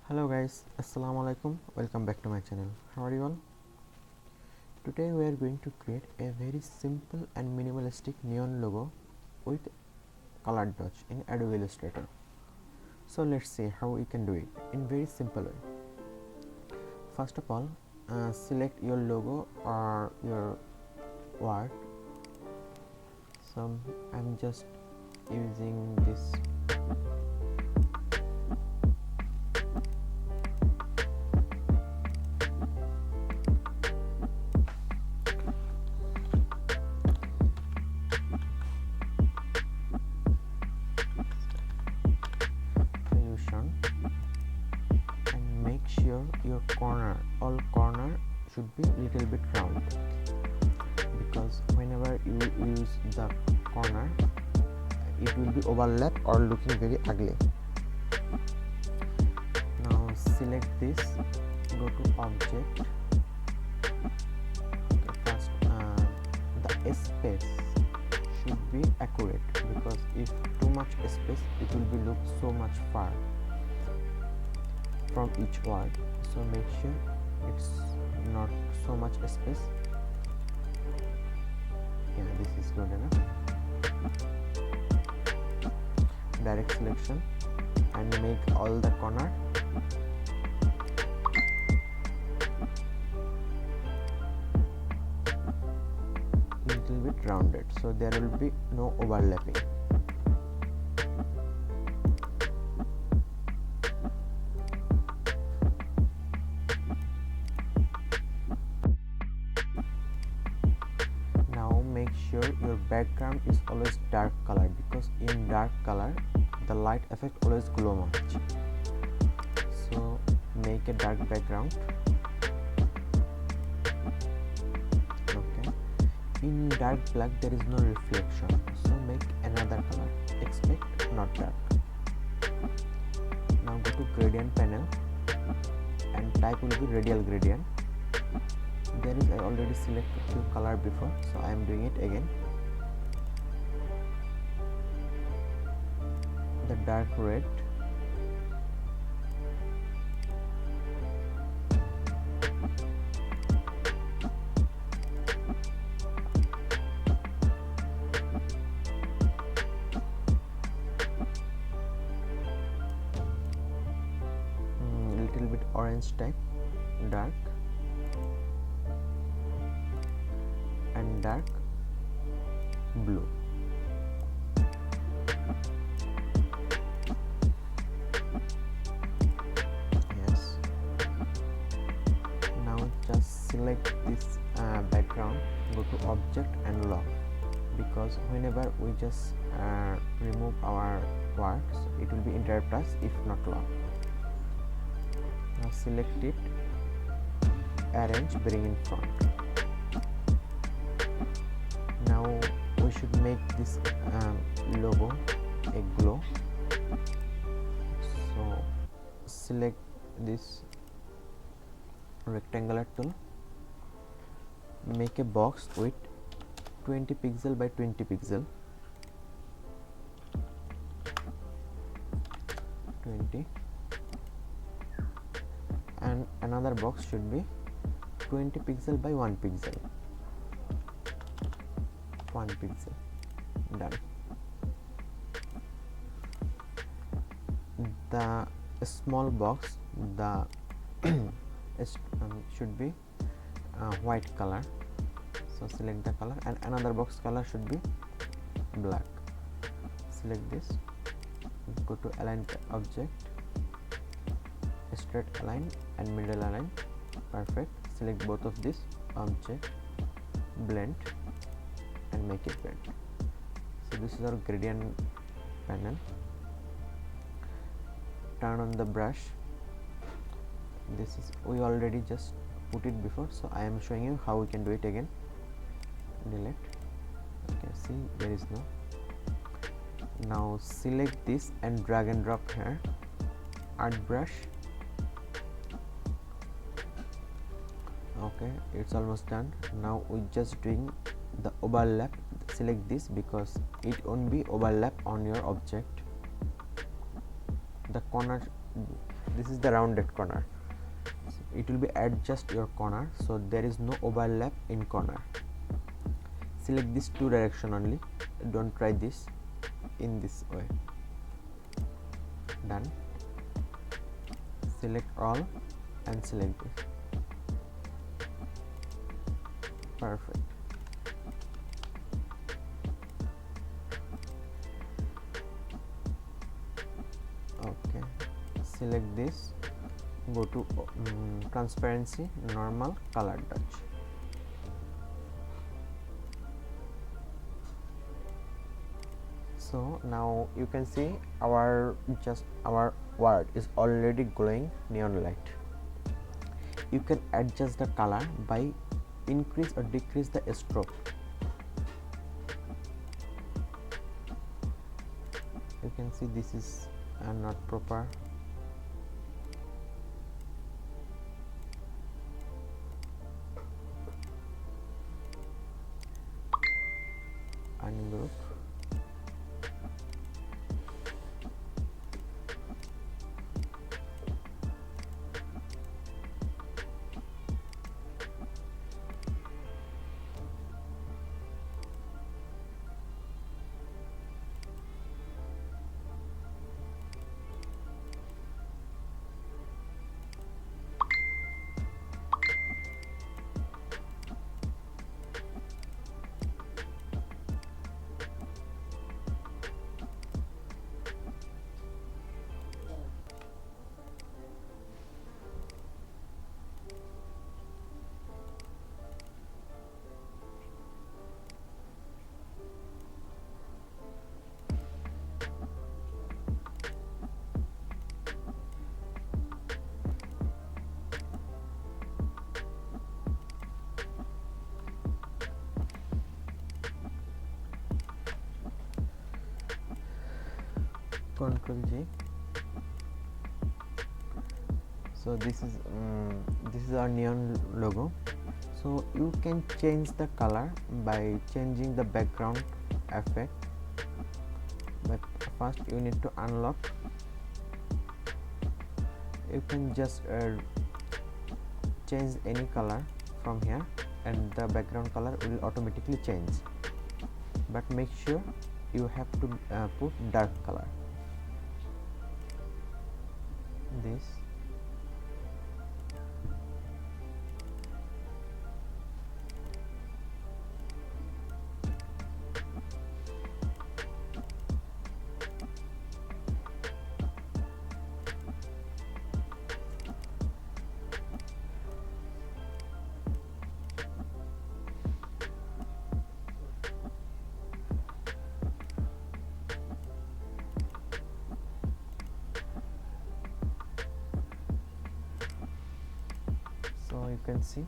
Hello guys, assalamu alaikum. Welcome back to my channel. How are you all? Today we are going to create a very simple and minimalistic neon logo with colored dots in Adobe Illustrator. So let's see how we can do it in very simple way. First of all, select your logo or your word. So I'm just using this solution, and make sure your all corner should be little bit round, because whenever you use the corner it will be overlap or looking very ugly. Now select this, go to object. First the space should be accurate, because if too much space it will be look so much far from each word, so make sure it's not so much space. Yeah, this is good enough. Direct selection and make all the corner little bit rounded, so there will be no overlapping. Now make sure your background is always dark color, because in dark color the light effect always glow much. So make a dark background. Okay, in dark black there is no reflection, so make another color, expect not dark. Now go to gradient panel and type will be radial gradient. There is, I already selected few color before, so I am doing it again. The dark red, little bit orange type, dark, and dark blue. Yes. Now just select this background, go to object and lock, because whenever we just remove our words it will be interrupt us if not lock. Now select it, arrange, bring in front. Now we should make this logo a glow, so select this rectangular tool, make a box with 20 pixel by 20 pixel, 20, and another box should be 20 pixel by 1 pixel, 1 pixel. Done. The small box, the should be white color, so select the color, and another box color should be black. Select this, go to align object, straight align and middle align, perfect. Select both of this object, blend and make it blend. So this is our gradient panel. Turn on the brush. This is, we already just put it before, so I am showing you how we can do it again. Delete. Okay, see, there is no. Now select this and drag and drop here, art brush. Okay, it's almost done. Now we just doing the overlap. Select this because it won't be overlap on your object. The corner this is the rounded corner. It will be adjust your corner, so there is no overlap in corner. Select this two direction only, don't try this in this way. Done. Select all and select this. Perfect. Okay, select this, go to transparency, normal, color touch. So now you can see our word is already glowing neon light. You can adjust the color by increase or decrease the stroke. You can see this is not proper. Ungroup. Ctrl J. So this is our neon logo. So you can change the color by changing the background effect, but first you need to unlock. You can just change any color from here and the background color will automatically change, but make sure you have to put dark color. This. So you can see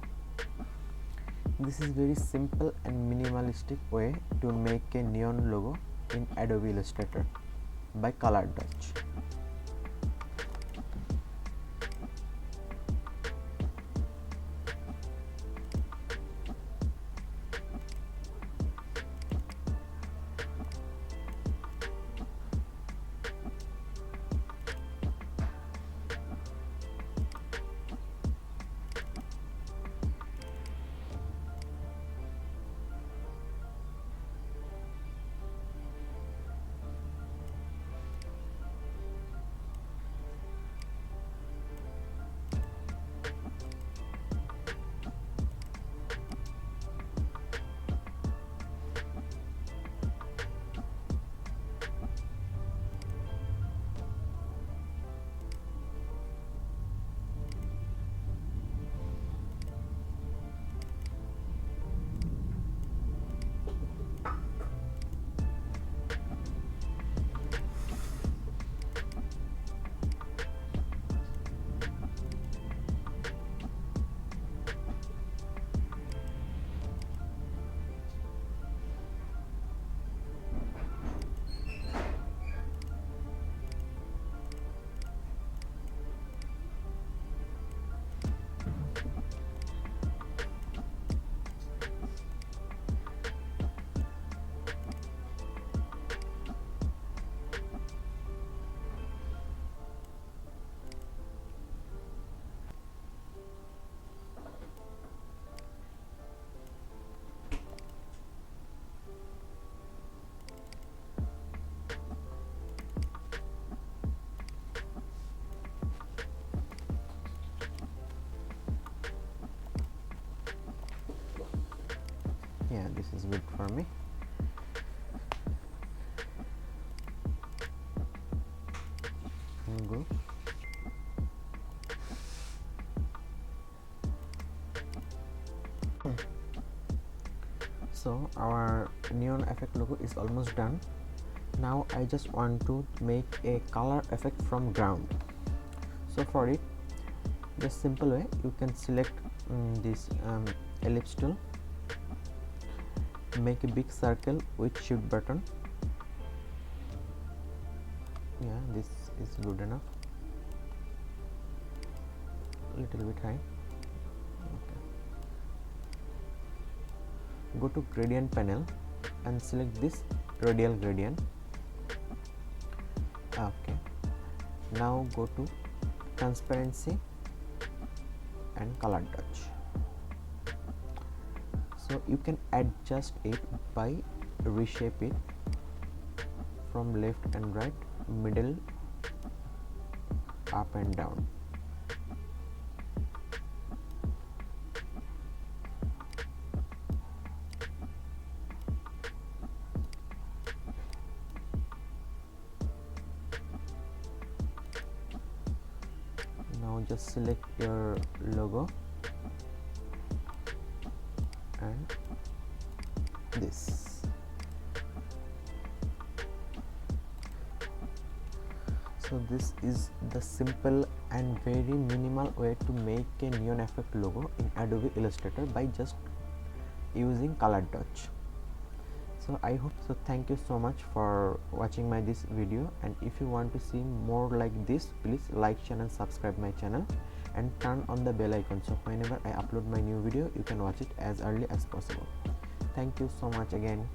this is very simple and minimalistic way to make a neon logo in Adobe Illustrator by color touch. this is good for me. Go. So our neon effect logo is almost done. Now I just want to make a color effect from ground. So for it, the simple way, you can select this ellipse tool, make a big circle with shift button. Yeah, this is good enough. Little bit high. Okay. Go to gradient panel and select this radial gradient. Okay. Now go to transparency and color touch. So you can adjust it by reshape it from left and right, middle, up and down. Now just select your logo and this. So this is the simple and very minimal way to make a neon effect logo in Adobe Illustrator by just using color touch. So I hope so. Thank you so much for watching this video, and if you want to see more like this, please like, share and subscribe my channel and turn on the bell icon, so whenever I upload my new video you can watch it as early as possible. Thank you so much again.